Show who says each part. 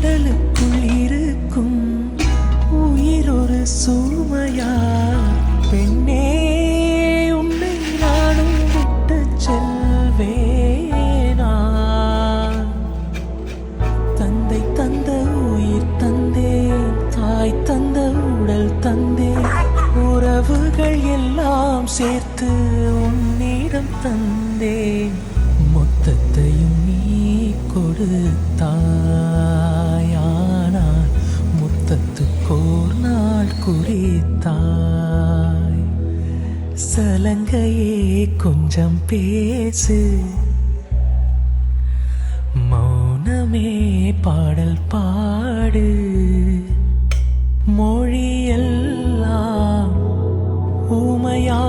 Speaker 1: உடலுக்குள் இருக்கும் உயிர் ஒரு சுமையா பெண்ணே உன்னை நானும் விட்டு செல்வேனா தந்தை தந்த உயிர் தந்தேன் தாய் தந்த உடல் தந்தேன் உறவுகள் எல்லாம் சேர்த்து உன்னிடம் தந்தேன் மொத்தத்தையும் நீ கொடுத்தாயானால் முத்தத்துக்கோர் நாள் குறித்தாய் சலங்கையே கொஞ்சம் பேசு மௌனமே பாடல் பாடு மொழியெல்லாம் ஊமையா